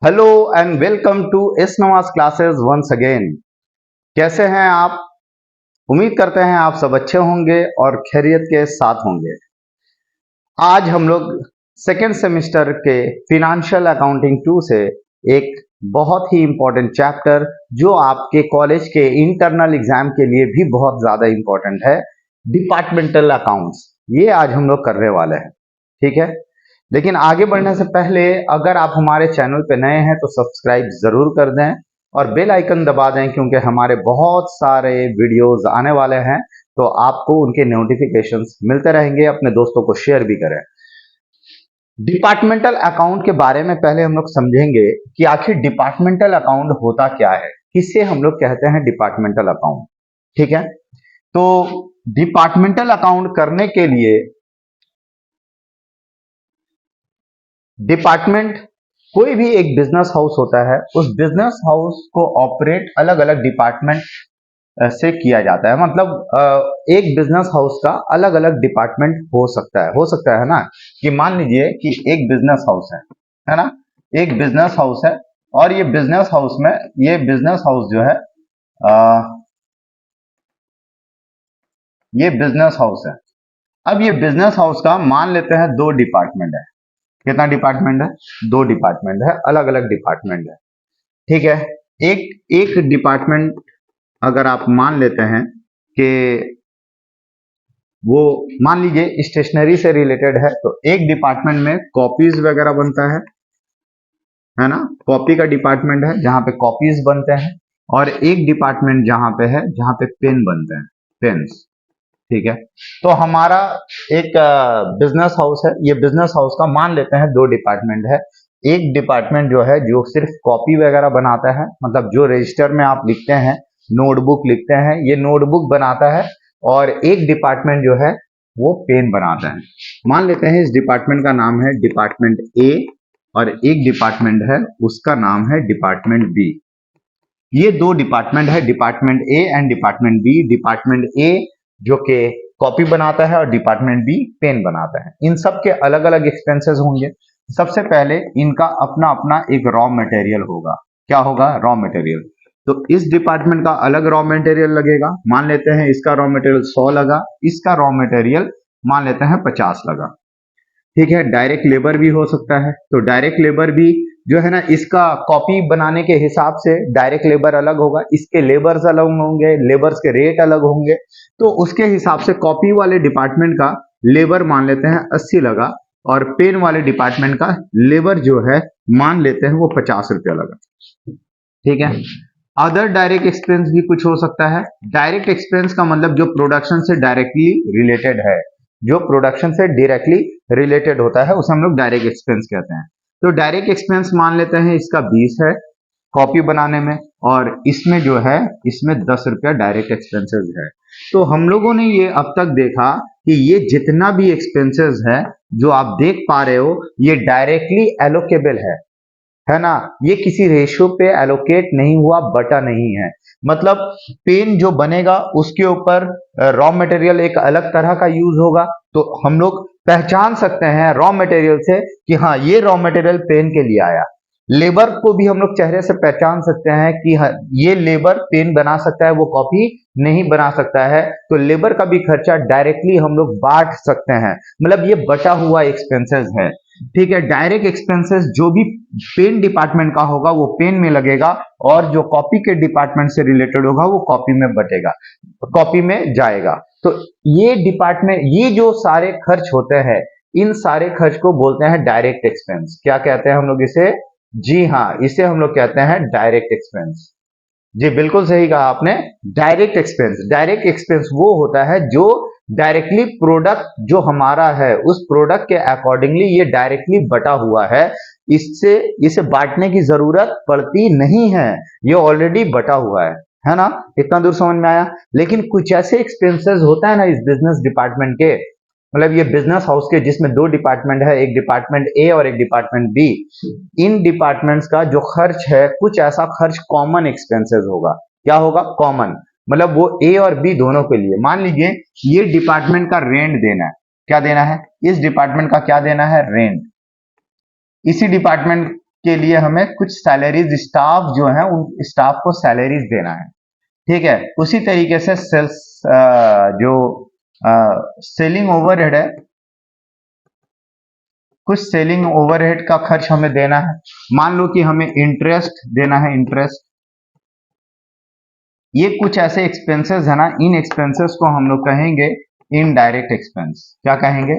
Hello and welcome to S Nawaz classes once again. कैसे हैं आप? उम्मीद करते हैं आप सब अच्छे होंगे और खैरियत के साथ होंगे। आज हम लोग सेकेंड सेमेस्टर के फिनेंशियल अकाउंटिंग 2 से एक बहुत ही इंपॉर्टेंट चैप्टर जो आपके कॉलेज के इंटरनल एग्जाम के लिए भी बहुत ज्यादा इंपॉर्टेंट है, डिपार्टमेंटल अकाउंट्स, ये आज हम लोग करने वाले हैं। ठीक है, लेकिन आगे बढ़ने से पहले अगर आप हमारे चैनल पे नए हैं तो सब्सक्राइब जरूर कर दें और बेल आइकन दबा दें, क्योंकि हमारे बहुत सारे वीडियोस आने वाले हैं तो आपको उनके नोटिफिकेशंस मिलते रहेंगे। अपने दोस्तों को शेयर भी करें। डिपार्टमेंटल अकाउंट के बारे में पहले हम लोग समझेंगे कि आखिर डिपार्टमेंटल अकाउंट होता क्या है, किसे हम लोग कहते हैं डिपार्टमेंटल अकाउंट। ठीक है, तो डिपार्टमेंटल अकाउंट करने के लिए डिपार्टमेंट, कोई भी एक बिजनेस हाउस होता है, उस बिजनेस हाउस को ऑपरेट अलग अलग डिपार्टमेंट से किया जाता है। मतलब एक बिजनेस हाउस का अलग अलग डिपार्टमेंट हो सकता है ना, कि मान लीजिए कि एक बिजनेस हाउस है ना, एक बिजनेस हाउस है और ये बिजनेस हाउस में ये बिजनेस हाउस जो है ये बिजनेस हाउस है। अब ये बिजनेस हाउस का मान लेते हैं दो डिपार्टमेंट है। कितना डिपार्टमेंट है? दो डिपार्टमेंट है, अलग अलग डिपार्टमेंट है। ठीक है, एक एक डिपार्टमेंट अगर आप मान लेते हैं कि वो मान लीजिए स्टेशनरी से रिलेटेड है, तो एक डिपार्टमेंट में कॉपीज वगैरह बनता है ना, कॉपी का डिपार्टमेंट है जहां पे कॉपीज बनते हैं, और एक डिपार्टमेंट जहां पे है जहां पे पेन बनते हैं, पेन्स। ठीक है, तो हमारा एक बिजनेस हाउस है। ये बिजनेस हाउस का मान लेते हैं दो डिपार्टमेंट है। एक डिपार्टमेंट जो है जो सिर्फ कॉपी वगैरह बनाता है, मतलब जो रजिस्टर में आप लिखते हैं, नोटबुक लिखते हैं, ये नोटबुक बनाता है। और एक डिपार्टमेंट जो है वो पेन बनाता है। मान लेते हैं इस डिपार्टमेंट का नाम है डिपार्टमेंट ए और एक डिपार्टमेंट है उसका नाम है डिपार्टमेंट बी। ये दो डिपार्टमेंट है, department A and department B. Department A जो कि कॉपी बनाता है और डिपार्टमेंट बी पेन बनाता है। इन सब के अलग अलग एक्सपेंसेस होंगे। सबसे पहले इनका अपना अपना एक रॉ मटेरियल होगा। क्या होगा? Raw material. तो इस डिपार्टमेंट का अलग रॉ मटेरियल लगेगा। मान लेते हैं इसका रॉ मटेरियल 100 लगा, इसका रॉ मटेरियल मान लेते हैं 50 लगा। ठीक है, डायरेक्ट लेबर भी हो सकता है, तो डायरेक्ट लेबर भी जो है ना, इसका कॉपी बनाने के हिसाब से डायरेक्ट लेबर अलग होगा, इसके लेबर्स अलग होंगे, लेबर्स के रेट अलग होंगे। तो उसके हिसाब से कॉपी वाले डिपार्टमेंट का लेबर मान लेते हैं 80 लगा, और पेन वाले डिपार्टमेंट का लेबर जो है मान लेते हैं वो 50 रुपया लगा। ठीक है, अदर डायरेक्ट एक्सपेंस भी कुछ हो सकता है। डायरेक्ट एक्सपेंस का मतलब जो प्रोडक्शन से डायरेक्टली रिलेटेड है, जो प्रोडक्शन से डायरेक्टली रिलेटेड होता है उसे हम लोग डायरेक्ट एक्सपेंस कहते हैं। तो डायरेक्ट एक्सपेंस मान लेते हैं इसका 20 है कॉपी बनाने में, और इसमें जो है इसमें 10 रुपया डायरेक्ट एक्सपेंसेस है। तो हम लोगों ने ये अब तक देखा कि ये जितना भी एक्सपेंसेस है जो आप देख पा रहे हो, ये डायरेक्टली एलोकेबल है ना, ये किसी रेशियो पे एलोकेट नहीं हुआ, बटा नहीं है। मतलब पेन जो बनेगा उसके ऊपर रॉ मटेरियल एक अलग तरह का यूज होगा, तो हम लोग पहचान सकते हैं रॉ मटेरियल से कि हाँ ये रॉ मटेरियल पेन के लिए आया। लेबर को भी हम लोग चेहरे से पहचान सकते हैं कि हाँ ये लेबर पेन बना सकता है, वो कॉपी नहीं बना सकता है। तो लेबर का भी खर्चा डायरेक्टली हम लोग बांट सकते हैं, मतलब ये बटा हुआ एक्सपेंसेस है। ठीक है, डायरेक्ट एक्सपेंसेस जो भी पेन डिपार्टमेंट का होगा वो पेन में लगेगा, और जो कॉपी के डिपार्टमेंट से रिलेटेड होगा वो कॉपी में बटेगा, कॉपी में जाएगा। तो ये डिपार्टमेंट, ये जो सारे खर्च होते हैं, इन सारे खर्च को बोलते हैं डायरेक्ट एक्सपेंस। क्या कहते हैं हम लोग इसे? जी हाँ, इसे हम लोग कहते हैं डायरेक्ट एक्सपेंस। जी बिल्कुल सही कहा आपने, डायरेक्ट एक्सपेंस। डायरेक्ट एक्सपेंस वो होता है जो डायरेक्टली प्रोडक्ट जो हमारा है उस प्रोडक्ट के अकॉर्डिंगली ये डायरेक्टली बटा हुआ है। इससे इसे बांटने की जरूरत पड़ती नहीं है, ये ऑलरेडी बटा हुआ है ना। इतना दूर समझ में आया। लेकिन कुछ ऐसे एक्सपेंसेस होता है ना इस बिजनेस डिपार्टमेंट के, मतलब ये बिजनेस हाउस के जिसमें दो डिपार्टमेंट है, एक डिपार्टमेंट ए और एक डिपार्टमेंट बी। इन डिपार्टमेंट्स का जो खर्च है कुछ ऐसा खर्च कॉमन एक्सपेंसेस होगा। क्या होगा? कॉमन, मतलब वो ए और बी दोनों के लिए। मान लीजिए ये डिपार्टमेंट का रेंट देना है। क्या देना है? इस डिपार्टमेंट का क्या देना है? रेंट। इसी डिपार्टमेंट के लिए हमें कुछ सैलरीज, स्टाफ जो है उन स्टाफ को सैलरीज देना है, ठीक है। उसी तरीके से सेल्स जो सेलिंग ओवरहेड है, कुछ सेलिंग ओवरहेड का खर्च हमें देना है। मान लो कि हमें इंटरेस्ट देना है, इंटरेस्ट, ये कुछ ऐसे एक्सपेंसेस है ना, इन एक्सपेंसेस को हम लोग कहेंगे इनडायरेक्ट एक्सपेंस। क्या कहेंगे?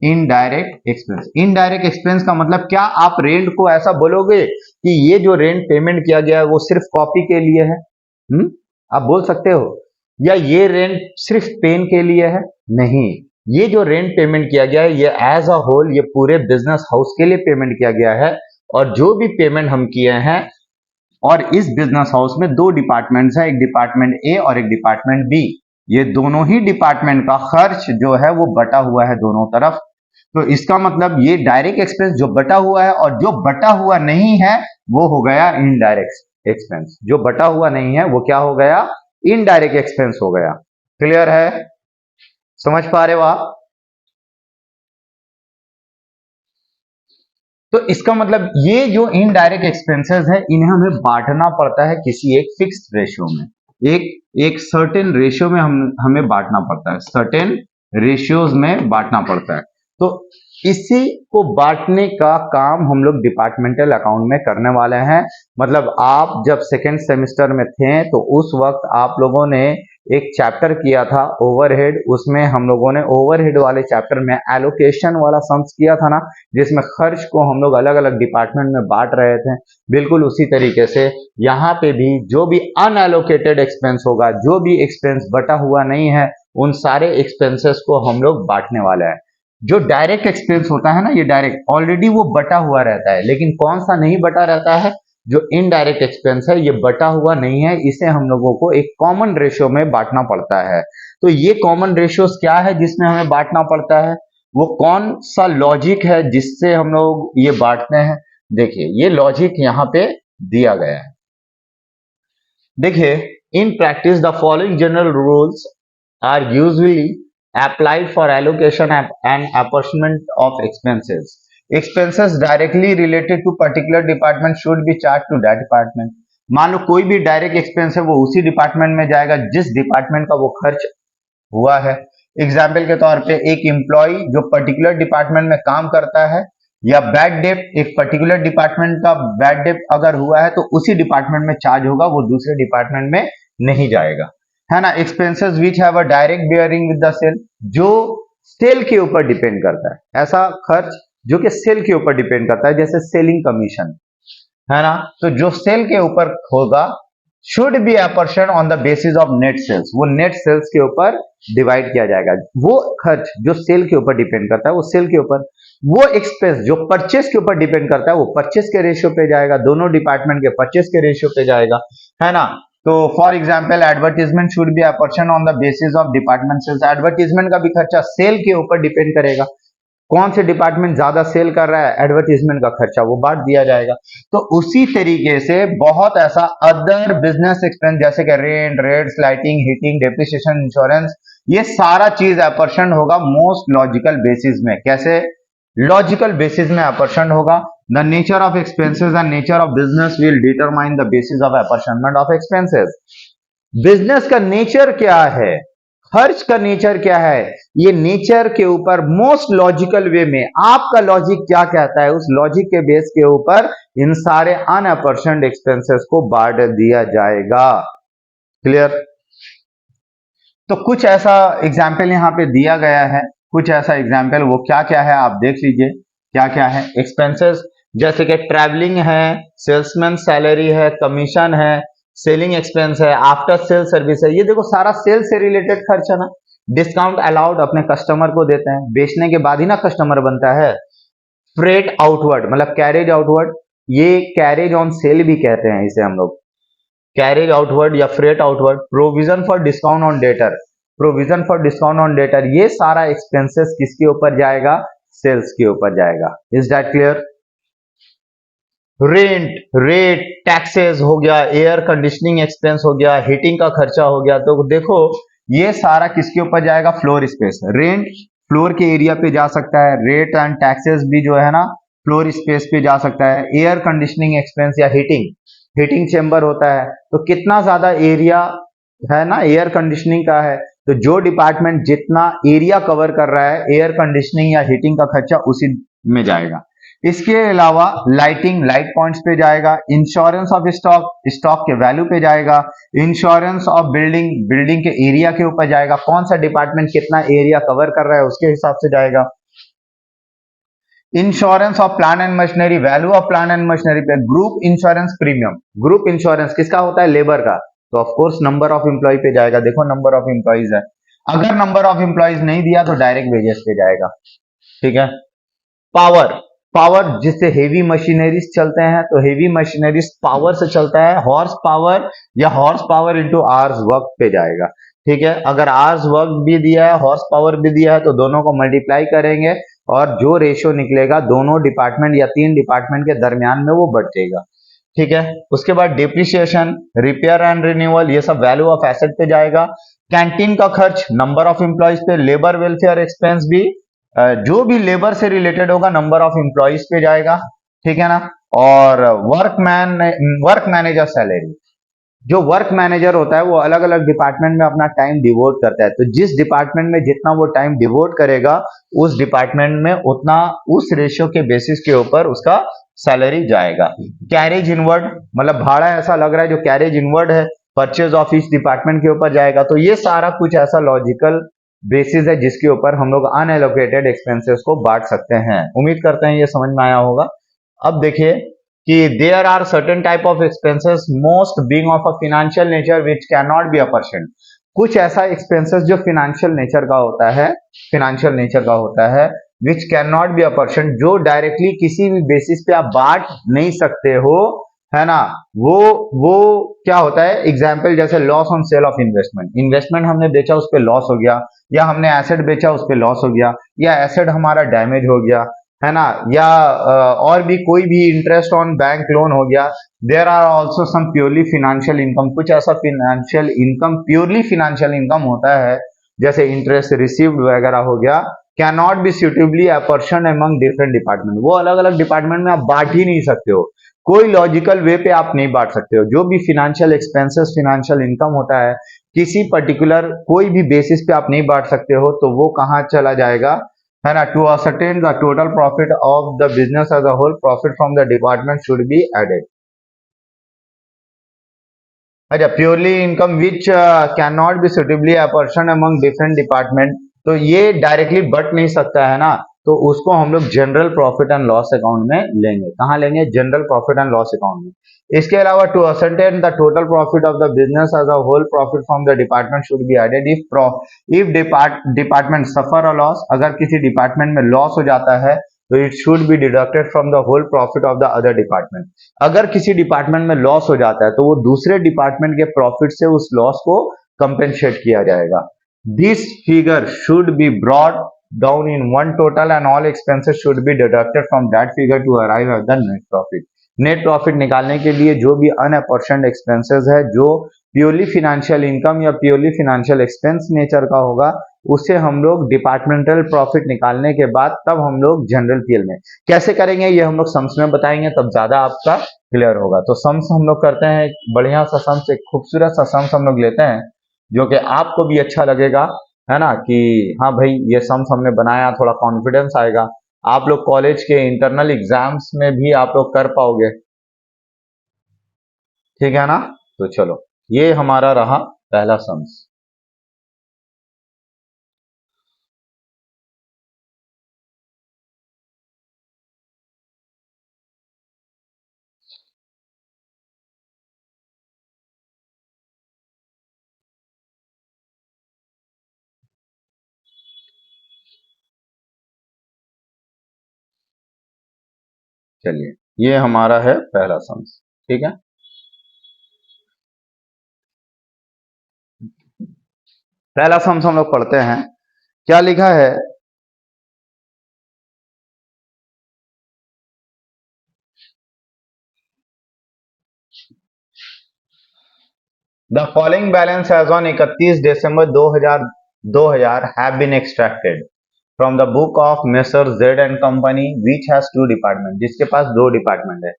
Indirect expense. इनडायरेक्ट एक्सपेंस का मतलब क्या? आप रेंट को ऐसा बोलोगे कि ये जो रेंट पेमेंट किया गया है वो सिर्फ कॉपी के लिए है, आप बोल सकते हो, या ये रेंट सिर्फ पेन के लिए है? नहीं, ये जो रेंट पेमेंट किया गया है ये एज अ होल, ये पूरे बिजनेस हाउस के लिए पेमेंट किया गया है। और जो भी पेमेंट हम किए हैं, और इस बिजनेस हाउस में दो डिपार्टमेंट्स हैं, एक डिपार्टमेंट ए और एक डिपार्टमेंट बी। ये दोनों ही डिपार्टमेंट का खर्च जो है वो बटा हुआ है दोनों तरफ। तो इसका मतलब ये डायरेक्ट एक्सपेंस जो बटा हुआ है, और जो बटा हुआ नहीं है वो हो गया इनडायरेक्ट एक्सपेंस। जो बटा हुआ नहीं है वो क्या हो गया? इनडायरेक्ट एक्सपेंस हो गया। क्लियर है? समझ पा रहे हो आप? तो इसका मतलब ये जो इनडायरेक्ट एक्सपेंसेस है इन्हें हमें बांटना पड़ता है किसी एक फिक्स्ड रेशियो में, एक सर्टेन रेशियो में हमें बांटना पड़ता है, सर्टेन रेशियोज में बांटना पड़ता है। तो इसी को बांटने का काम हम लोग डिपार्टमेंटल अकाउंट में करने वाले हैं। मतलब आप जब सेकेंड सेमेस्टर में थे तो उस वक्त आप लोगों ने एक चैप्टर किया था ओवरहेड, उसमें हम लोगों ने ओवरहेड वाले चैप्टर में एलोकेशन वाला सम्स किया था ना, जिसमें खर्च को हम लोग अलग अलग डिपार्टमेंट में बांट रहे थे। बिल्कुल उसी तरीके से यहाँ पे भी जो भी अनएलोकेटेड एक्सपेंस होगा, जो भी एक्सपेंस बटा हुआ नहीं है, उन सारे एक्सपेंसेस को हम लोग बांटने वाले हैं। जो डायरेक्ट एक्सपेंस होता है ना, ये डायरेक्ट ऑलरेडी वो बटा हुआ रहता है, लेकिन कौन सा नहीं बटा रहता है? जो इनडायरेक्ट एक्सपेंस है ये बटा हुआ नहीं है, इसे हम लोगों को एक कॉमन रेशियो में बांटना पड़ता है। तो ये कॉमन रेशियोज क्या है जिसमें हमें बांटना पड़ता है? वो कौन सा लॉजिक है जिससे हम लोग ये बांटते हैं? देखिए, ये लॉजिक यहाँ पे दिया गया है। देखिए, in practice the following general rules are usually applied for allocation and apportionment of expenses. Expenses directly related to particular department should be charged to that department. मान लो कोई भी डायरेक्ट एक्सपेंस है वो उसी डिपार्टमेंट में जाएगा जिस डिपार्टमेंट का वो खर्च हुआ है। एग्जाम्पल के तौर पे एक एम्प्लॉय जो पर्टिकुलर डिपार्टमेंट में काम करता है, या बैड डेट, एक पर्टिकुलर डिपार्टमेंट का बैड डेट अगर हुआ है तो उसी डिपार्टमेंट में चार्ज होगा, वो दूसरे डिपार्टमेंट में नहीं जाएगा, है ना। Expenses which have a direct bearing with the sale, जो सेल के ऊपर डिपेंड करता है, ऐसा खर्च जो कि सेल के ऊपर डिपेंड करता है, जैसे सेलिंग कमीशन, है ना। तो जो सेल के ऊपर होगा should be apportion on the basis of net sales, वो नेट सेल्स के ऊपर डिवाइड किया जाएगा। वो खर्च जो सेल के ऊपर डिपेंड करता है वो सेल के ऊपर, वो एक्सपेंस जो परचेस के ऊपर डिपेंड करता है वो परचेस के रेशियो पे जाएगा, दोनों डिपार्टमेंट के परचेस के रेशियो पे जाएगा, है ना। तो for example advertisement should be apportion on the basis of department sales, advertisement का भी खर्चा सेल के ऊपर डिपेंड करेगा, कौन से डिपार्टमेंट ज्यादा सेल कर रहा है एडवर्टीजमेंट का खर्चा वो बांट दिया जाएगा। तो उसी तरीके से बहुत ऐसा अदर बिजनेस एक्सपेंस जैसे कि rent, rates, lighting, heating, depreciation, insurance, ये सारा चीज अपॉर्शन होगा मोस्ट लॉजिकल बेसिस में। कैसे लॉजिकल बेसिस में अपॉर्शन होगा? The nature of expenses and nature of business will determine the basis of apportionment of expenses. Business का नेचर क्या है, खर्च का नेचर क्या है, ये नेचर के ऊपर मोस्ट लॉजिकल वे में आपका लॉजिक क्या कहता है, उस लॉजिक के बेस के ऊपर इन सारे अनअपॉर्शन्ड एक्सपेंसेस को बांट दिया जाएगा। क्लियर? तो कुछ ऐसा एग्जाम्पल यहाँ पे दिया गया है, कुछ ऐसा एग्जाम्पल, वो क्या क्या है आप देख लीजिए। क्या क्या है एक्सपेंसेस? जैसे कि ट्रैवलिंग है, सेल्समैन सैलरी है, कमीशन है, सेलिंग एक्सपेंस है, आफ्टर सेल सर्विस है। ये देखो सारा सेल से रिलेटेड खर्च है ना। डिस्काउंट अलाउड अपने कस्टमर को देते हैं, बेचने के बाद ही ना कस्टमर बनता है। फ्रेट आउटवर्ड मतलब कैरेज आउटवर्ड, ये कैरेज ऑन सेल भी कहते हैं इसे हम लोग, कैरेज आउटवर्ड या freight outward. Provision for discount on debtor, provision for discount on debtor, ये सारा एक्सपेंसेस किसके ऊपर जाएगा? सेल्स के ऊपर जाएगा। Is that clear? Rent, rate, taxes हो गया, एयर कंडीशनिंग एक्सपेंस हो गया, हीटिंग का खर्चा हो गया। तो देखो ये सारा किसके ऊपर जाएगा? Floor space. रेंट फ्लोर के एरिया पे जा सकता है, रेट एंड टैक्सेस भी जो है ना फ्लोर स्पेस पे जा सकता है, एयर कंडीशनिंग एक्सपेंस या हीटिंग चेम्बर होता है, तो कितना ज्यादा एरिया है ना एयर कंडीशनिंग का है, तो जो डिपार्टमेंट जितना एरिया कवर कर रहा है एयर कंडीशनिंग या हीटिंग का खर्चा उसी में जाएगा। इसके अलावा लाइट पॉइंट्स पे जाएगा, इंश्योरेंस ऑफ स्टॉक के वैल्यू पे जाएगा, इंश्योरेंस ऑफ बिल्डिंग के एरिया के ऊपर जाएगा, कौन सा डिपार्टमेंट कितना एरिया कवर कर रहा है उसके हिसाब से जाएगा। Insurance of plant and machinery, value of plant and machinery पे group insurance premium, group insurance किसका होता है, लेबर का, तो of course number of employ पे जाएगा। देखो नंबर ऑफ एम्प्लॉयज है, अगर नंबर ऑफ एम्प्लॉयज नहीं दिया तो डायरेक्ट वेजेस पे जाएगा। ठीक है। पावर, पावर जिससे हेवी मशीनरीज चलते हैं, तो हेवी मशीनरीज पावर से चलता है, हॉर्स पावर या horse power into hours work पे जाएगा। ठीक है। अगर आवर्स वर्क भी दिया है, हॉर्स पावर भी दिया है, तो दोनों को मल्टीप्लाई करेंगे और जो रेशियो निकलेगा दोनों डिपार्टमेंट या तीन डिपार्टमेंट के दरमियान में वो बढ़ेगा। ठीक है। उसके बाद डिप्रिसिएशन, रिपेयर एंड रिन्यूअल, ये सब वैल्यू ऑफ एसेट पे जाएगा। कैंटीन का खर्च नंबर ऑफ एम्प्लॉयज पे, लेबर वेलफेयर एक्सपेंस भी जो भी लेबर से रिलेटेड होगा नंबर ऑफ एम्प्लॉयज पे जाएगा। ठीक है ना। और वर्क मैनेजर सैलरी, जो वर्क मैनेजर होता है वो अलग अलग डिपार्टमेंट में अपना टाइम डिवोट करता है, तो जिस डिपार्टमेंट में जितना वो टाइम डिवोट करेगा उस डिपार्टमेंट में उतना उस रेशियो के बेसिस के ऊपर उसका सैलरी जाएगा। कैरेज इनवर्ड, मतलब भाड़ा ऐसा लग रहा है जो कैरेज इनवर्ड है, परचेज ऑफ इस डिपार्टमेंट के ऊपर जाएगा। तो ये सारा कुछ ऐसा लॉजिकल बेसिस है जिसके ऊपर हम लोग अनएलोकेटेड एक्सपेंसेस को बांट सकते हैं। उम्मीद करते हैं ये समझ में आया होगा। अब देखिए कि there are certain type of expenses most being of a financial nature which can not be apportioned. कुछ ऐसा एक्सपेंसेस जो फाइनेंशियल नेचर का होता है, which can not be apportioned, जो डायरेक्टली किसी भी बेसिस पे आप बांट नहीं सकते हो, है ना। वो क्या होता है, एग्जाम्पल जैसे loss on sale of investment, investment हमने बेचा उस पर लॉस हो गया, या हमने एसेट बेचा उस पर लॉस हो गया, या एसेट हमारा डैमेज हो गया, है ना, या और भी कोई भी इंटरेस्ट ऑन बैंक लोन हो गया। There are also some purely financial income, कुछ ऐसा financial income purely financial income होता है जैसे इंटरेस्ट रिसीव्ड वगैरह हो गया, can not be suitably apportion among different department, वो अलग अलग डिपार्टमेंट में आप बांट ही नहीं सकते हो, कोई लॉजिकल वे पे आप नहीं बांट सकते हो। जो भी फिनेंशियल एक्सपेंसेस फिनेंशियल इनकम होता है किसी पर्टिकुलर कोई भी बेसिस पे आप नहीं बांट सकते हो, तो वो कहाँ चला जाएगा, है ना। To ascertain the total profit of the business as a whole, profit from the department should be added. अच्छा, purely income which can not be suitably apportion among different department, तो ये डायरेक्टली बट नहीं सकता है ना, तो उसको हम लोग general profit and loss account में लेंगे। कहाँ लेंगे, general profit and loss account में। इसके अलावा to ascertain the total profit of the business as a whole, profit from the department should be added if department suffer a loss, अगर किसी department में लॉस हो जाता है तो it should be deducted from the whole profit of the other department. अगर किसी department में लॉस हो जाता है तो वो दूसरे डिपार्टमेंट के प्रॉफिट से उस लॉस को कंपेंसेट किया जाएगा। This figure should be brought down in one total and all expenses should be deducted from that figure to arrive at the net profit. Net profit निकालने के लिए जो भी अनअपॉर्शन्ड एक्सपेंसेस है, जो प्योरली फिनेंशियल इनकम या purely financial expense nature का होगा, उसे हम लोग डिपार्टमेंटल प्रॉफिट निकालने के बाद तब हम लोग जनरल पीएल में कैसे करेंगे, ये हम लोग सम्स में बताएंगे, तब ज्यादा आपका क्लियर होगा। तो सम्स हम लोग करते हैं, बढ़िया सा सम्स, एक खूबसूरत सा सम्स हम लोग लेते हैं जो कि आपको भी अच्छा लगेगा, है ना, कि हाँ भाई ये सम्स हमने बनाया, थोड़ा कॉन्फिडेंस आएगा, आप लोग कॉलेज के इंटरनल एग्जाम्स में भी आप लोग कर पाओगे। ठीक है ना। तो चलो, ये हमारा रहा पहला सम्स। चलिए, ये हमारा है पहला सम्स। ठीक है। पहला सम्स हम लोग पढ़ते हैं, क्या लिखा है। The following balance as on 31 December 2000 have been extracted। From the book of Messrs Z and company which has two department, जिसके पास दो डिपार्टमेंट है,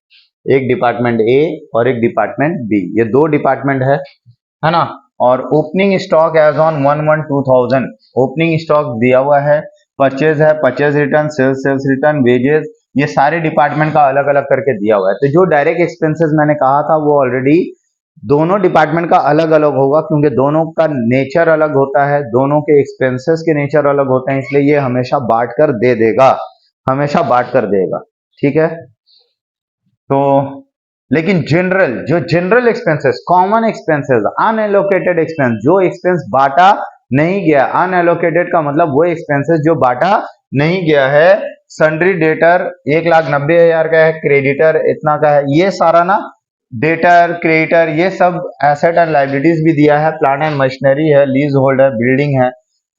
एक डिपार्टमेंट ए और एक डिपार्टमेंट बी, ये दो डिपार्टमेंट है ना। और opening stock as on 1/1/2000, opening stock दिया हुआ है, परचेज है, purchase return, sales return, wages, ये सारे डिपार्टमेंट का अलग अलग करके दिया हुआ है। तो जो डायरेक्ट एक्सपेंसेस मैंने कहा था वो ऑलरेडी दोनों डिपार्टमेंट का अलग अलग होगा, क्योंकि दोनों का नेचर अलग होता है, दोनों के एक्सपेंसेस के नेचर अलग होते हैं, इसलिए ये हमेशा बांट कर दे देगा, हमेशा बांट कर देगा, ठीक है। तो लेकिन general expenses, common expenses, unallocated expense, जो एक्सपेंस बांटा नहीं गया, अनएलोकेटेड का मतलब वो एक्सपेंसेस जो बांटा नहीं गया है, सन्ड्री डेटर 1,90,000 का है, क्रेडिटर इतना का है, ये सारा ना डेटर क्रेडिटर ये सब एसेट एंड लाइबिलिटीज भी दिया है, प्लांट एंड मशीनरी है, लीज होल्ड है, बिल्डिंग है,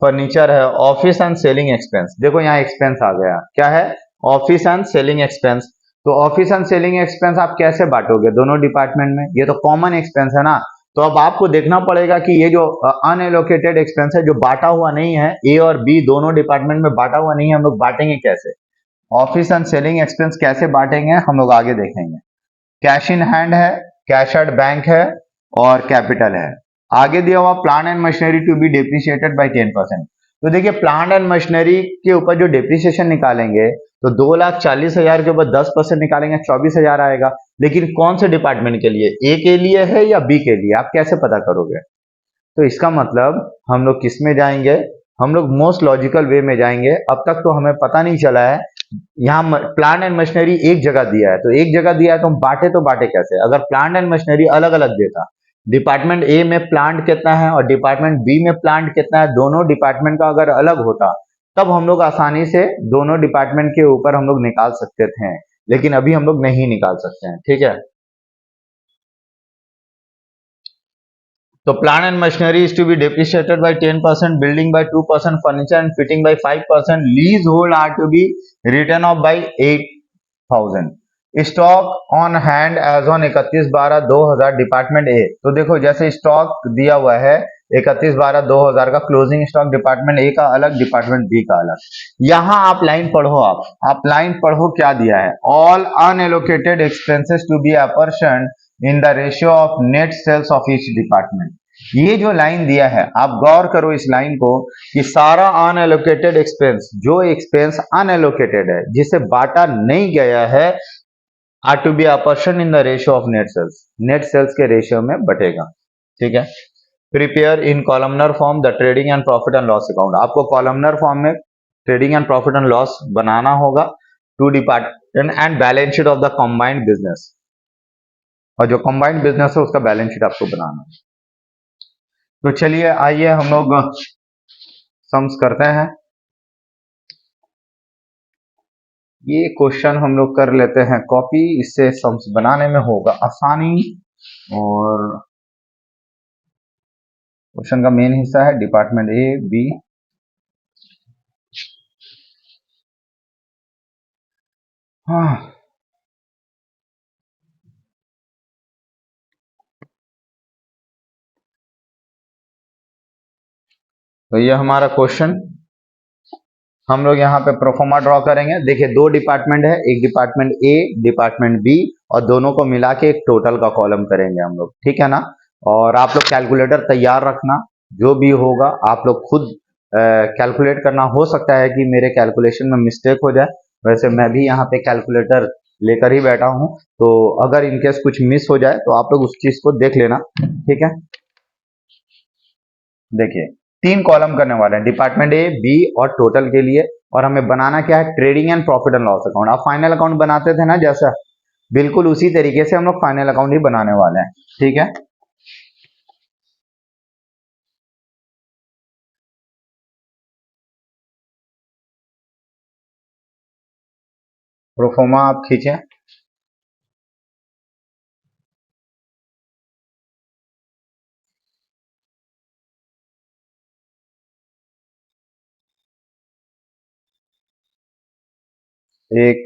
फर्नीचर है, ऑफिस एंड सेलिंग एक्सपेंस, देखो यहाँ एक्सपेंस आ गया, क्या है, ऑफिस एंड सेलिंग एक्सपेंस। तो ऑफिस एंड सेलिंग एक्सपेंस आप कैसे बांटोगे दोनों डिपार्टमेंट में, ये तो कॉमन एक्सपेंस है ना। तो अब आपको देखना पड़ेगा कि ये जो अनएलोकेटेड एक्सपेंस है, जो बांटा हुआ नहीं है, ए और बी दोनों डिपार्टमेंट में बांटा हुआ नहीं है, हम लोग बांटेंगे कैसे, ऑफिस एंड सेलिंग एक्सपेंस कैसे बांटेंगे हम लोग आगे देखेंगे। कैश इन हैंड है, कैश एट बैंक है और कैपिटल है। आगे दिया हुआ plant and machinery to be depreciated by 10%। तो देखिए प्लांट एंड मशीनरी के ऊपर जो डेप्रिसिएशन निकालेंगे, तो 2,40,000 के ऊपर 10% निकालेंगे, 24,000 आएगा। लेकिन कौन से डिपार्टमेंट के लिए, ए के लिए है या बी के लिए, आप कैसे पता करोगे। तो इसका मतलब हम लोग किस में जाएंगे, हम लोग मोस्ट लॉजिकल वे में जाएंगे। अब तक तो हमें पता नहीं चला है, यहाँ प्लांट एंड मशीनरी एक जगह दिया है, तो एक जगह दिया है तो हम बांटे तो बांटे कैसे, अगर प्लांट एंड मशीनरी अलग अलग देता, डिपार्टमेंट ए में प्लांट कितना है और डिपार्टमेंट बी में प्लांट कितना है, दोनों डिपार्टमेंट का अगर अलग होता, तब हम लोग आसानी से दोनों डिपार्टमेंट के ऊपर हम लोग निकाल सकते थे, लेकिन अभी हम लोग नहीं निकाल सकते हैं, ठीक है। So plant and machinery is to be depreciated by 10%, building by 2%, furniture and fitting by 5%, leasehold are to be written off by 8,000। Stock on hand as on 31/12/2000 department A, तो देखो जैसे स्टॉक दिया हुआ है 31/12/2000 का, क्लोजिंग स्टॉक डिपार्टमेंट ए का अलग, department B का अलग। यहां आप लाइन पढ़ो, आप लाइन पढ़ो क्या दिया है, all unallocated expenses to be apportioned in the ratio of net sales of each department. ये जो लाइन दिया है आप गौर करो इस लाइन को, कि सारा अनएलोकेटेड एक्सपेंस, जो एक्सपेंस अनएलोकेटेड है जिसे बांटा नहीं गया है, are to be apportion in the ratio of net sales, net sales के रेशियो में बटेगा, ठीक है। Prepare in columnar form the trading and profit and loss account, आपको कॉलमनर फॉर्म में trading and profit and loss बनाना होगा, two department and balance sheet of the combined business, और जो कंबाइंड बिजनेस है उसका बैलेंस शीट आपको बनाना है। तो चलिए आइए हम लोग सम्स करते हैं, ये क्वेश्चन हम लोग कर लेते हैं कॉपी, इससे सम्स बनाने में होगा आसानी। और क्वेश्चन का मेन हिस्सा है डिपार्टमेंट ए बी, हाँ तो ये हमारा क्वेश्चन, हम लोग यहाँ पे प्रोफोमा ड्रॉ करेंगे। देखिए दो डिपार्टमेंट है, एक डिपार्टमेंट ए, डिपार्टमेंट बी, और दोनों को मिला के एक टोटल का कॉलम करेंगे हम लोग, ठीक है ना। और आप लोग कैलकुलेटर तैयार रखना, जो भी होगा आप लोग खुद कैलकुलेट करना, हो सकता है कि मेरे कैलकुलेशन में मिस्टेक हो जाए, वैसे मैं भी यहाँ पे कैलकुलेटर लेकर ही बैठा हूँ, तो अगर इनकेस कुछ मिस हो जाए तो आप लोग उस चीज को देख लेना, ठीक है। देखिए तीन कॉलम करने वाले हैं, डिपार्टमेंट ए बी और टोटल के लिए, और हमें बनाना क्या है, trading and profit and loss account. आप फाइनल अकाउंट बनाते थे ना जैसा, बिल्कुल उसी तरीके से हम लोग फाइनल अकाउंट ही बनाने वाले हैं, ठीक है। प्रोफोमा आप खींचे, एक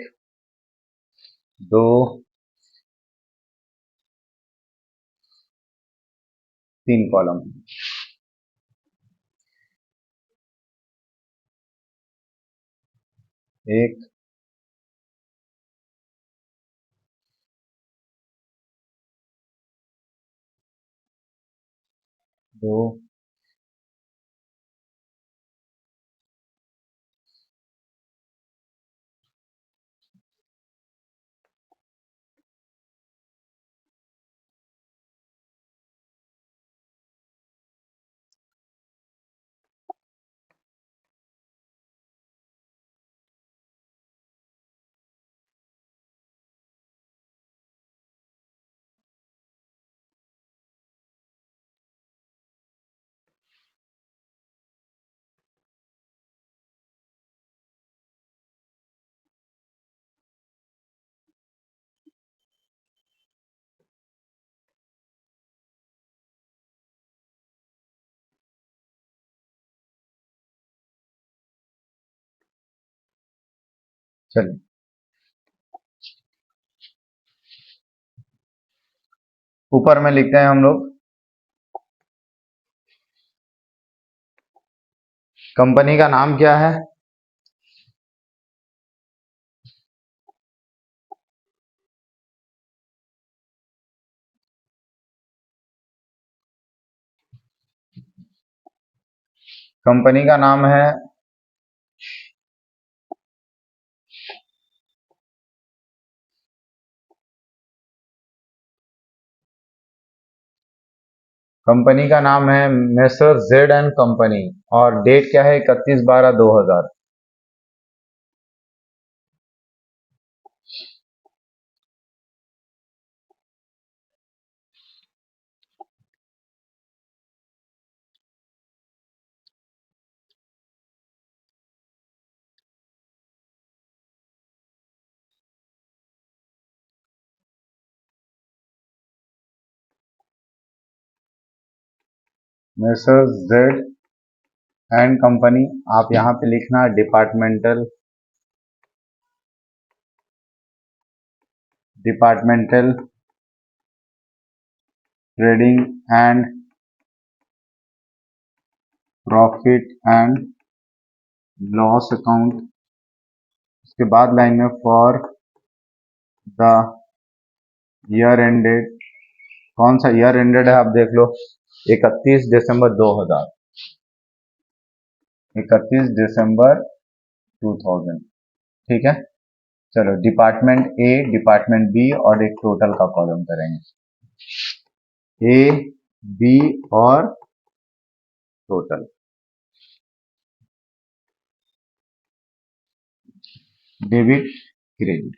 दो तीन कॉलम, एक, दो, चलिए ऊपर में लिखते हैं हम लोग, कंपनी का नाम क्या है? कंपनी का नाम है मेसर्स जेड एंड कंपनी, और डेट क्या है? 31/12/2000। मेसर्स जेड एंड कंपनी, आप यहाँ पे लिखना departmental trading and profit and loss account. उसके बाद लाइन में फॉर द ईयर एंडेड, कौन सा ईयर एंडेड है आप देख लो, 31 दिसंबर 2000, 31 दिसंबर 2000। ठीक है, चलो डिपार्टमेंट ए, डिपार्टमेंट बी और एक टोटल का कॉलम करेंगे, ए, बी और टोटल। डेबिट क्रेडिट,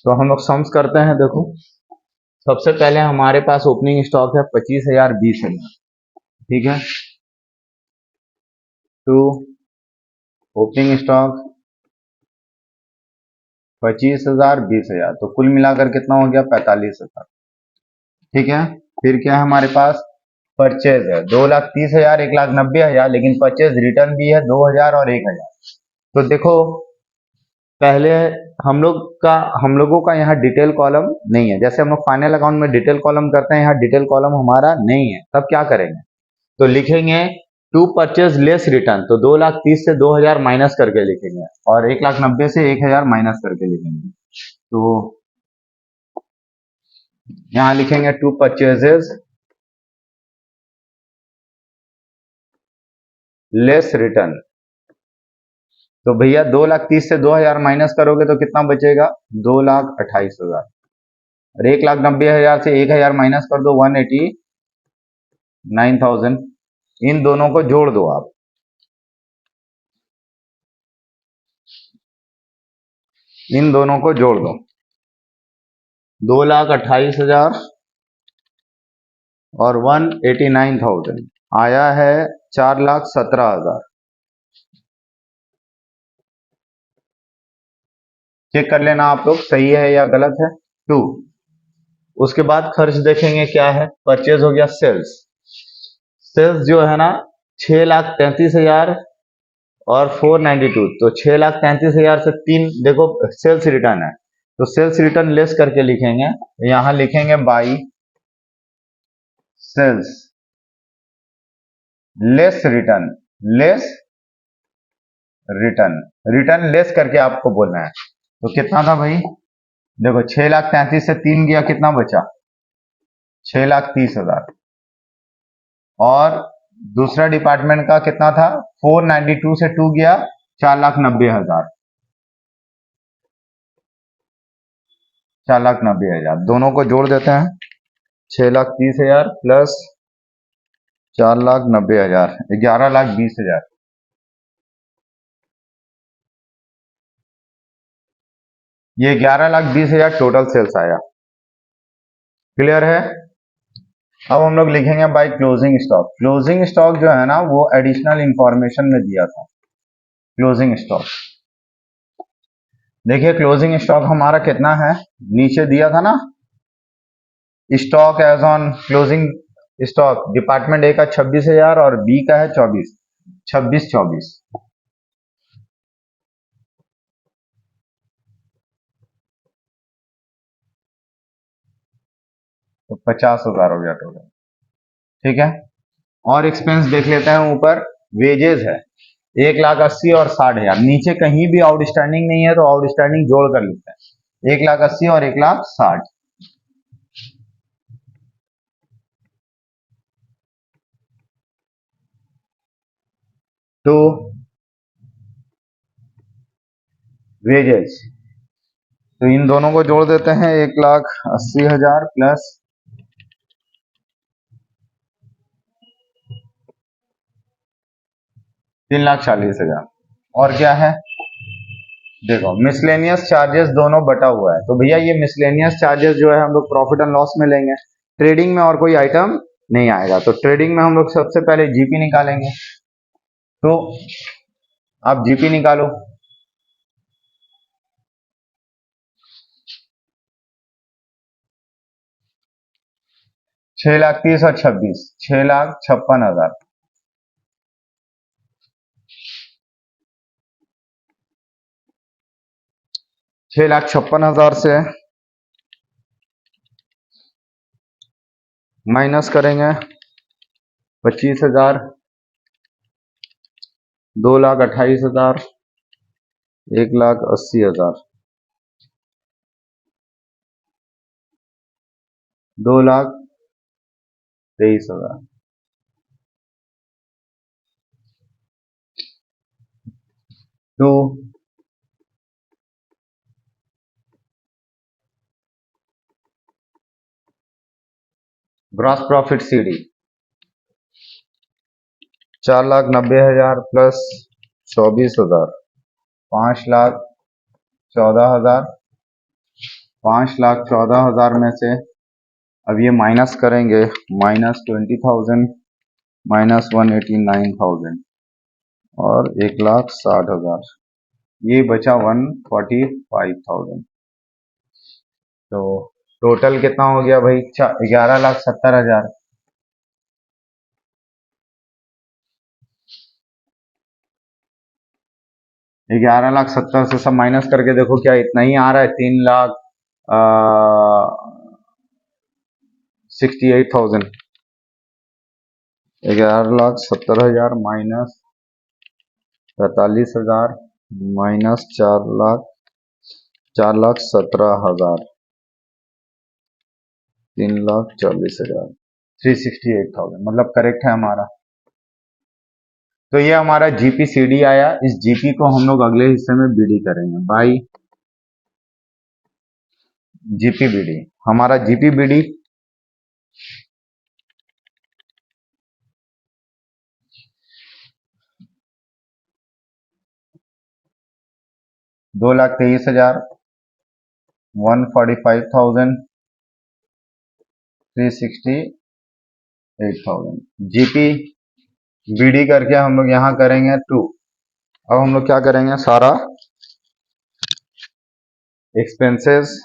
तो हम लोग सम्स करते हैं। देखो सबसे पहले हमारे पास ओपनिंग स्टॉक है 25,000, 20,000, ठीक है। टू ओपनिंग स्टॉक 25,000, 20,000, तो कुल मिलाकर कितना हो गया? 45,000, ठीक है। फिर क्या है हमारे पास? परचेज है 2,30,000, 1,90,000, लेकिन परचेज रिटर्न भी है 2,000 और 1,000। तो देखो पहले हम लोगों का यहाँ डिटेल कॉलम नहीं है, जैसे हम लोग फाइनल अकाउंट में डिटेल कॉलम करते हैं, यहाँ डिटेल कॉलम हमारा नहीं है। तब क्या करेंगे? तो लिखेंगे टू परचेज लेस रिटर्न, तो 2,30,000 से 2,000 माइनस करके लिखेंगे, और 1,90,000 से 1,000 माइनस करके लिखेंगे। तो यहाँ लिखेंगे टू परचेजेस लेस रिटर्न, तो भैया 2,30,000 से 2,000 माइनस करोगे तो कितना बचेगा? 2,28,000, और 1,90,000 से 1,000 माइनस कर दो 189,000। इन दोनों को जोड़ दो आप, इन दोनों को जोड़ दो, 2,28,000 और 189,000 आया है 4,17,000। चेक कर लेना आप लोग सही है या गलत है। टू, उसके बाद खर्च देखेंगे क्या है। परचेज हो गया सेल्स, सेल्स जो है ना 6,33,000 और 492, तो 6,33,000 से तीन, देखो सेल्स रिटर्न है तो सेल्स रिटर्न लेस करके लिखेंगे, यहां लिखेंगे by sales less return, less return, return less करके आपको बोलना है। तो कितना था भाई, देखो 6,33,000 से 3 गया, कितना बचा 6,30,000। और दूसरा डिपार्टमेंट का कितना था, 492 से 2 गया 4,90,000, 4,90,000। दोनों को जोड़ देते हैं, 6,30,000 प्लस 4,90,000, 11,20,000। ये 11,20,000 टोटल सेल्स आया। क्लियर है। अब हम लोग लिखेंगे by closing stock. Closing stock जो है ना वो एडिशनल इंफॉर्मेशन में दिया था। क्लोजिंग स्टॉक देखिए, क्लोजिंग स्टॉक हमारा कितना है, नीचे दिया था ना, stock as on closing stock department A का 26,000 और बी का है 24, 24। तो 50,000 हो गया टोटल। ठीक है। और एक्सपेंस देख लेते हैं, ऊपर वेजेस है 1,80,000 और 60,000। नीचे कहीं भी आउटस्टैंडिंग नहीं है तो आउटस्टैंडिंग जोड़ कर लेते हैं, 1,80,000 और 1,60,000। तो वेजेस, तो इन दोनों को जोड़ देते हैं, 1,80,000 प्लस 3,40,000। और क्या है, देखो मिसलेनियस चार्जेस दोनों बटा हुआ है, तो भैया ये मिसलेनियस चार्जेस जो है हम लोग प्रॉफिट एंड लॉस में लेंगे, ट्रेडिंग में और कोई आइटम नहीं आएगा। तो ट्रेडिंग में हम लोग सबसे पहले जीपी निकालेंगे। तो आप जीपी निकालो, 6,30,000 और 26, 6,56,000। 6,56,000 से माइनस करेंगे 25,000, 2,28,000, 1,80,000, 2,23,000। तो ग्रॉस प्रॉफिट सीडी 4,90,000 प्लस 24,000, 5,14,000। 5,14,000 में से अब ये माइनस करेंगे, -20,000, -189,000 और 1,60,000, ये बचा 145,000। तो टोटल कितना हो गया भाई, 11,70,000। 11,70,000 से सब माइनस करके देखो क्या इतना ही आ रहा है, 3,68,000। 11,70,000 माइनस 45,000 माइनस 4,00,000, 4,17,000, 3,40,000, 368,000 मतलब करेक्ट है हमारा। तो ये हमारा जीपी सीडी आया। इस जीपी को हम लोग अगले हिस्से में बीडी करेंगे बाई जीपी बीडी। हमारा जीपी बीडी 2,23,000, 145,000, 368,000। जीपी बीडी करके हम लोग यहाँ करेंगे 2। अब हम लोग क्या करेंगे, सारा एक्सपेंसेस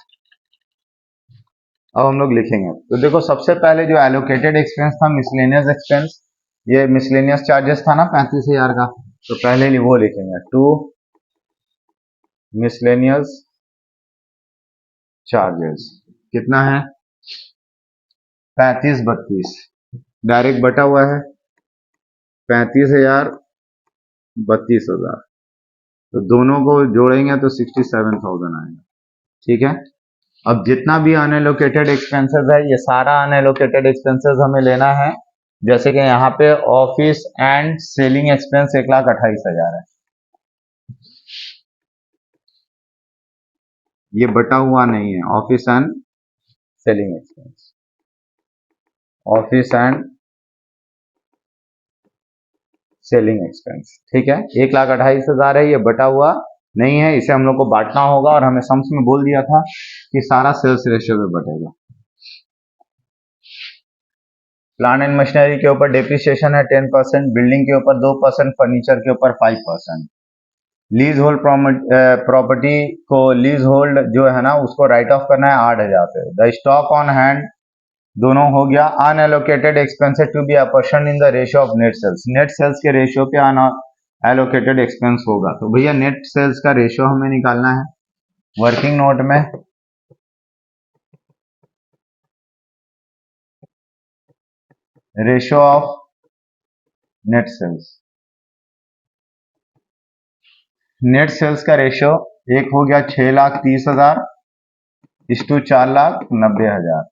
अब हम लोग लिखेंगे। तो देखो सबसे पहले जो एलोकेटेड एक्सपेंस था मिसलेनियस एक्सपेंस, ये मिसलेनियस चार्जेस था ना 35,000 का, तो पहले वो लिखेंगे 2 मिसलेनियस चार्जेस। कितना है, 35,32, डायरेक्ट बटा हुआ है 35,000, 32,000। तो दोनों को जोड़ेंगे तो 67,000 आएगा। ठीक है, अब जितना भी अनएलोकेटेड एक्सपेंसेस है, ये सारा अनएलोकेटेड एक्सपेंसेस हमें लेना है। जैसे कि यहाँ पे ऑफिस एंड सेलिंग एक्सपेंस 1,28,000 है, ये बटा हुआ नहीं है। Office and selling expense, office and selling expense, ठीक है, 1,28,000 है, ये बटा हुआ नहीं है, इसे हम लोग को बांटना होगा। और हमें सम्स में बोल दिया था कि सारा सेल्स रेशियो में बटेगा। प्लांट एंड मशीनरी के ऊपर डिप्रिसिएशन है 10%, बिल्डिंग के ऊपर 2%, फर्नीचर के ऊपर 5%। लीज होल्ड प्रॉपर्टी को लीज होल्ड जो है ना उसको राइट ऑफ करना है 8,000 पे। द स्टॉक ऑन हैंड दोनों हो गया। Unallocated expenses to be apportion in the ratio of net sales, net sales के रेशियो पे अनएलोकेटेड एक्सपेंस होगा। तो भैया नेट सेल्स का रेशियो हमें निकालना है। वर्किंग नोट में ratio of net sales, net sales का रेशियो एक हो गया 6,30,000 इस्टू 4,90,000,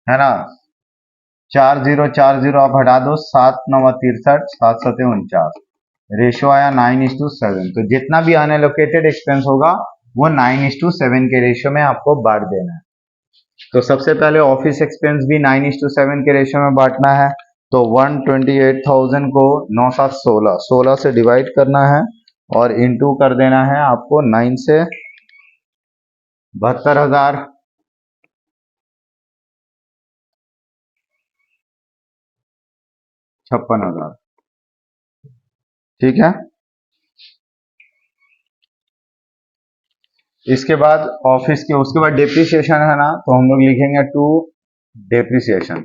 है ना। 4040 आप हटा दो, 7,963, 7,749, रेशियो आया 9:7। तो जितना भी अनएलोकेटेड एक्सपेंस होगा वो 9:7 के रेशियो में आपको बांट देना है। तो सबसे पहले ऑफिस एक्सपेंस भी 9:7 के रेशियो में बांटना है। तो 128,000 को 9 7 16 16 से डिवाइड करना है और इनटू कर देना है आपको 9 से। 72,000, 56,000, ठीक है। इसके बाद ऑफिस के उसके बाद डेप्रिसिएशन है ना, तो हम लोग लिखेंगे टू डेप्रिसिएशन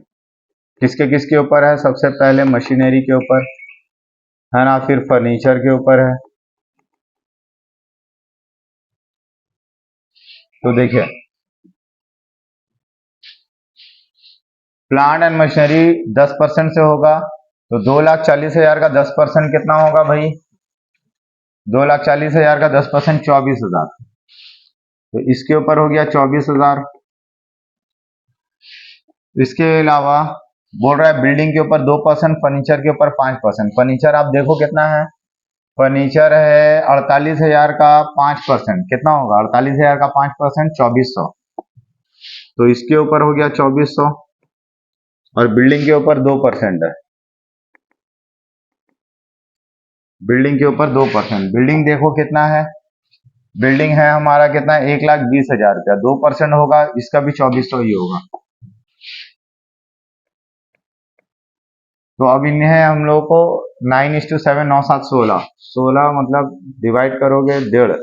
किसके किसके ऊपर है। सबसे पहले मशीनरी के ऊपर है ना, फिर फर्नीचर के ऊपर है। तो देखिए प्लांट एंड मशीनरी 10% से होगा, तो 2,40,000 का 10% कितना होगा भाई। 2,40,000 का 10% 24,000, तो इसके ऊपर हो गया 24,000। इसके अलावा बोल रहा है बिल्डिंग के ऊपर 2%, फर्नीचर के ऊपर 5%। फर्नीचर आप देखो कितना है, फर्नीचर है 48,000 का 5%, कितना होगा 48,000 का 5%, 2400। तो इसके ऊपर हो गया 2400 और बिल्डिंग के ऊपर 2% है, बिल्डिंग के ऊपर 2%। बिल्डिंग देखो कितना है, बिल्डिंग है हमारा कितना, 1,20,000 रुपया, 2% होगा, इसका भी 2400 ही होगा। तो अब इन्हें हम लोग को 9:7, 9 7 16 16 मतलब डिवाइड करोगे 1.5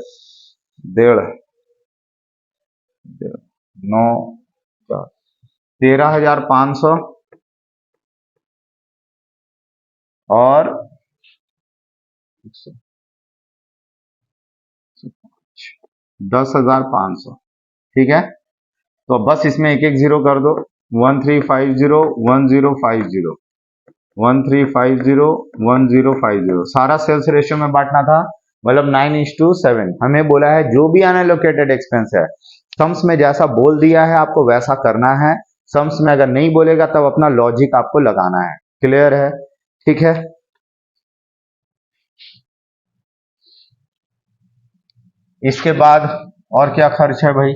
9 13,500 और 10,500, ठीक है। तो बस इसमें एक एक जीरो कर दो, 1350 1050 1350 1050। सारा सेल्स रेशियो में बांटना था, मतलब 9:7। हमें बोला है जो भी अनएलोकेटेड एक्सपेंस है सम्स में जैसा बोल दिया है आपको वैसा करना है। सम्स में अगर नहीं बोलेगा तब अपना लॉजिक आपको लगाना है। क्लियर है, ठीक है। इसके बाद और क्या खर्च है भाई।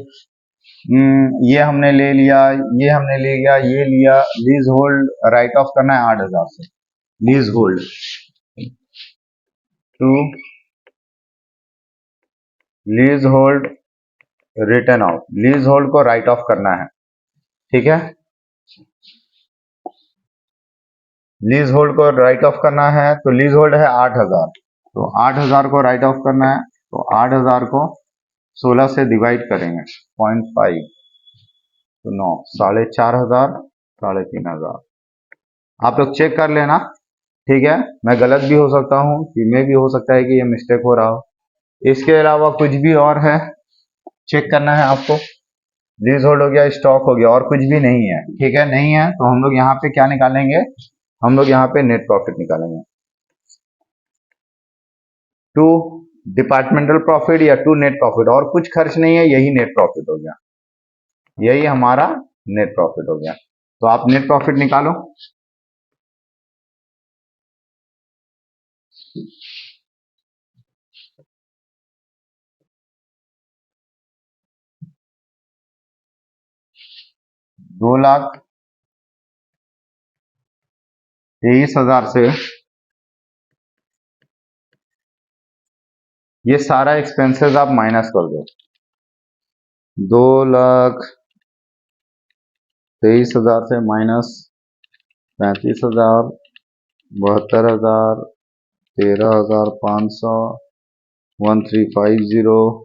ये हमने ले लिया, ये हमने ले लिया, ये लिया। लीज होल्ड राइट ऑफ करना है 8,000 से। Leasehold to leasehold return out, leasehold को राइट ऑफ करना है, ठीक है। लीज होल्ड को राइट ऑफ करना है, तो लीज होल्ड है 8,000, तो 8,000 को राइट ऑफ करना है। तो 8,000 को 16 से डिवाइड करेंगे 0.5, तो 9, 4,500, 3,500। आप लोग चेक कर लेना, ठीक है। मैं गलत भी हो सकता हूँ, में भी हो सकता है कि ये मिस्टेक हो रहा हो। इसके अलावा कुछ भी और है चेक करना है आपको। लीज होल्ड हो गया, स्टॉक हो गया, और कुछ भी नहीं है, ठीक है। नहीं है तो हम लोग यहाँ पे क्या निकालेंगे, हम लोग यहाँ पे नेट प्रॉफिट निकालेंगे। टू डिपार्टमेंटल प्रॉफिट या टू नेट प्रॉफिट, और कुछ खर्च नहीं है, यही नेट प्रॉफिट हो गया, यही हमारा नेट प्रॉफिट हो गया। तो आप नेट प्रॉफिट निकालो। दो लाख 23,000 से ये सारा एक्सपेंसेस आप माइनस कर दो। 2,23,000 से minus 35,000, 72,000, 13,500, 1350,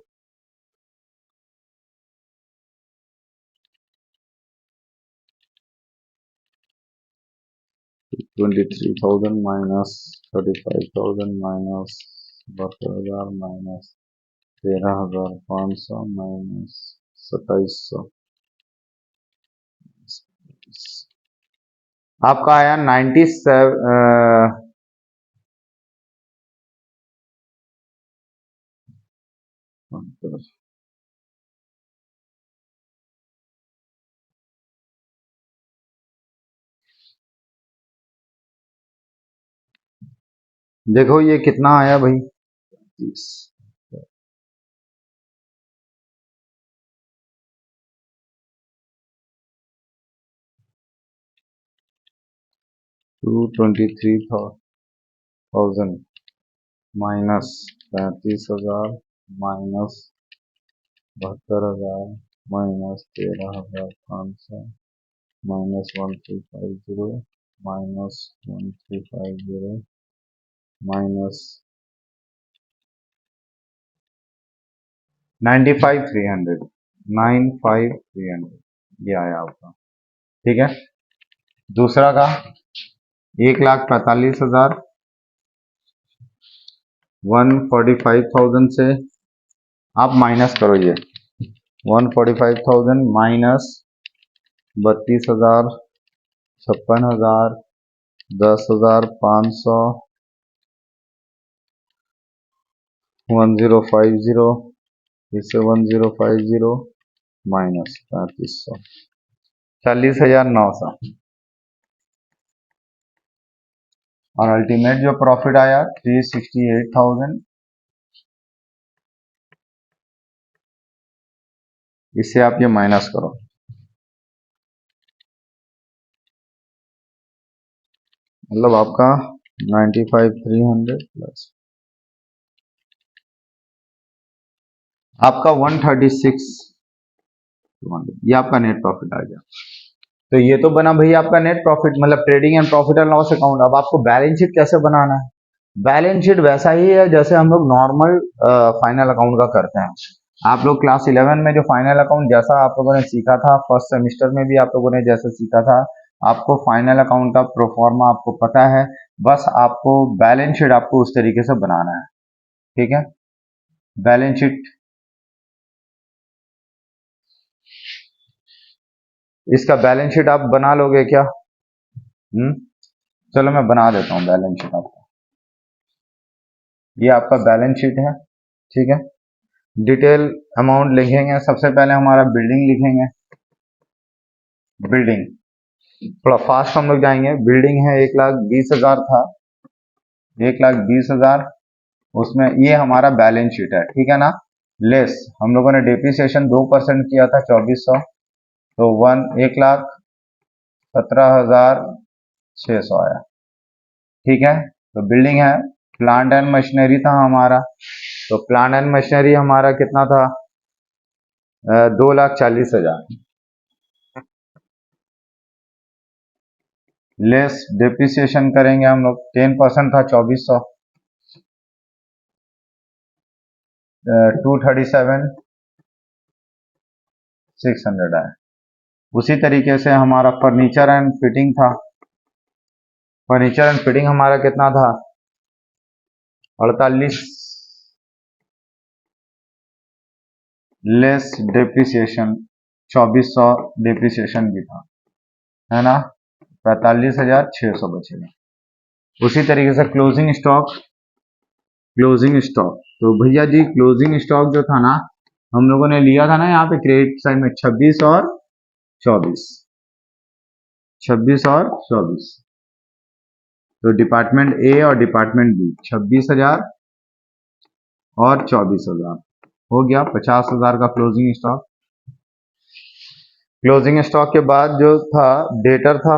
23,000 minus 35,000 minus 72,000 minus 13,500 minus 2,700, आपका आया 97। देखो ये कितना आया भाई, 30। 223,000 minus 35,000 minus 72,000 minus 13,500 minus 1350 minus 1350 minus 95,300, 95,300 ये आया आपका। ठीक है, दूसरा का 1,45,000, 145,000 से आप माइनस करो ये 145,000 माइनस 32,000, 56,000, 10,500, 1050, इससे 1050 माइनस 3500, 40,900, और अल्टीमेट जो प्रॉफिट आया 368,000। इससे आप ये माइनस करो, मतलब आपका 95,300 प्लस आपका 136,200, ये आपका नेट प्रॉफिट आ गया। तो ये तो बना भैया आपका नेट प्रॉफिट, मतलब trading and profit and loss account. अब आपको बैलेंस शीट कैसे बनाना है? बैलेंस शीट वैसा ही है जैसे हम लोग नॉर्मल फाइनल अकाउंट का करते हैं। आप लोग क्लास 11 में जो फाइनल अकाउंट जैसा आप लोगों ने सीखा था, फर्स्ट सेमेस्टर में भी आप लोगों ने जैसे सीखा था, आपको फाइनल अकाउंट का प्रोफॉर्मा आपको पता है, बस आपको बैलेंस शीट आपको उस तरीके से बनाना है। ठीक है, बैलेंस शीट, इसका बैलेंस शीट आप बना लोगे क्या? चलो मैं बना देता हूँ बैलेंस शीट आपको। ये आपका बैलेंस शीट है। ठीक है, डिटेल अमाउंट लिखेंगे। सबसे पहले हमारा बिल्डिंग लिखेंगे। बिल्डिंग थोड़ा फास्ट हम लोग जाएंगे। बिल्डिंग है 1,20,000 था, 1,20,000, उसमें ये हमारा बैलेंस शीट है। ठीक है ना, लेस हम लोगों ने डेप्रिसिएशन 2% किया था 2,400, तो 1,17,600 आया। ठीक है, तो बिल्डिंग है। प्लांट एंड मशीनरी था हमारा, तो प्लांट एंड मशीनरी हमारा कितना था? 2,40,000, लेस डेप्रिसिएशन करेंगे हम लोग, 10% था 2,400, 237,600 आया। उसी तरीके से हमारा फर्नीचर एंड फिटिंग था। फर्नीचर एंड फिटिंग हमारा कितना था? 48, लेस डेप्रिसिएशन 2,400 डेप्रिसिएशन भी था, है ना, 45,600 बचेगा। उसी तरीके से क्लोजिंग स्टॉक क्लोजिंग स्टॉक, तो भैया जी क्लोजिंग स्टॉक जो था ना, हम लोगों ने लिया था ना यहाँ पे क्रेडिट साइड में 26 और 24, 26 और 24। तो डिपार्टमेंट ए और डिपार्टमेंट बी 26,000 और 24,000 हो गया 50,000 का क्लोजिंग स्टॉक। क्लोजिंग स्टॉक के बाद जो था डेटर था,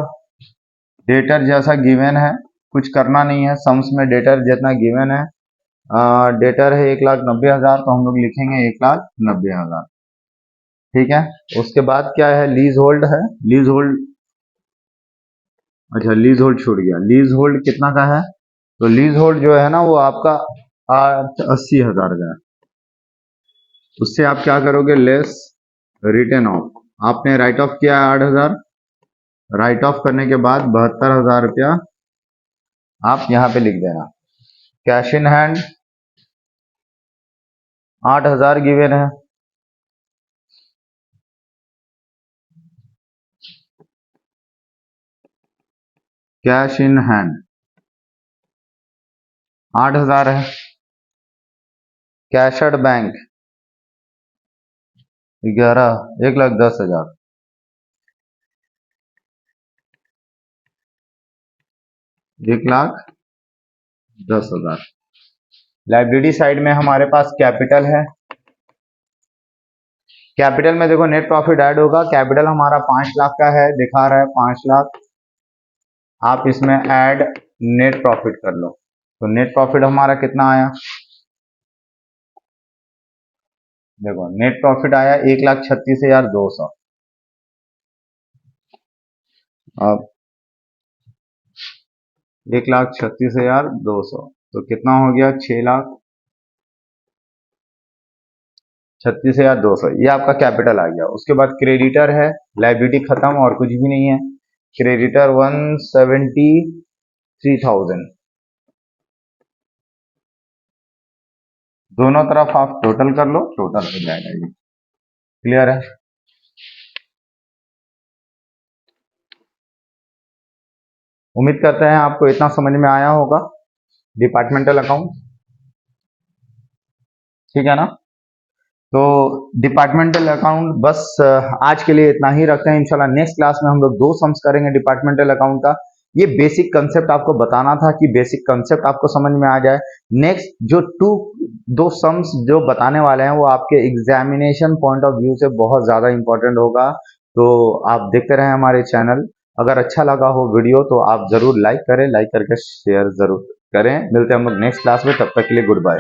डेटर जैसा गिवन है, कुछ करना नहीं है, सम्स में डेटर जितना गिवन है, डेटर है 1,90,000, तो हम लोग लिखेंगे 1,90,000। ठीक है, उसके बाद क्या है, लीज होल्ड है, लीज होल्ड, अच्छा लीज होल्ड छूट गया, लीज होल्ड कितना का है, तो लीज होल्ड जो है ना वो आपका 80,000 का है। उससे आप क्या करोगे, लेस रिटर्न ऑफ, आपने राइट ऑफ किया 8,000, राइट ऑफ करने के बाद 72,000 रुपया आप यहां पे लिख देना। कैश इन हैंड 8,000 गिवन है, कैश इन हैंड 8,000 है। Cash at bank 1,10,000, 1,10,000। Liability side में हमारे पास कैपिटल है, कैपिटल में देखो नेट प्रॉफिट ऐड होगा, कैपिटल हमारा 5 लाख का है, दिखा रहा है 5 लाख, आप इसमें ऐड नेट प्रॉफिट कर लो, तो नेट प्रॉफिट हमारा कितना आया, देखो नेट प्रॉफिट आया 1,36,200। अब 1,36,200 तो कितना हो गया, 6,36,200, ये आपका कैपिटल आ गया। उसके बाद क्रेडिटर है, लाइबिलिटी खत्म और कुछ भी नहीं है, क्रेडिटर 173,000, दोनों तरफ आप टोटल कर लो, टोटल हो जाएगा ये, क्लियर है। उम्मीद करते हैं आपको इतना समझ में आया होगा डिपार्टमेंटल अकाउंट, ठीक है ना। तो डिपार्टमेंटल अकाउंट बस आज के लिए इतना ही रखते हैं, इंशाल्लाह नेक्स्ट क्लास में हम लोग 2 सम्स करेंगे डिपार्टमेंटल अकाउंट का। ये बेसिक कंसेप्ट आपको बताना था कि बेसिक कंसेप्ट आपको समझ में आ जाए। नेक्स्ट जो 2 सम्स जो बताने वाले हैं वो आपके एग्जामिनेशन पॉइंट ऑफ व्यू से बहुत ज्यादा इंपॉर्टेंट होगा, तो आप देखते रहें हमारे चैनल। अगर अच्छा लगा हो वीडियो तो आप जरूर लाइक करें, लाइक करके शेयर जरूर करें। मिलते हैं हम लोग नेक्स्ट क्लास में, तब तक के लिए गुड बाय।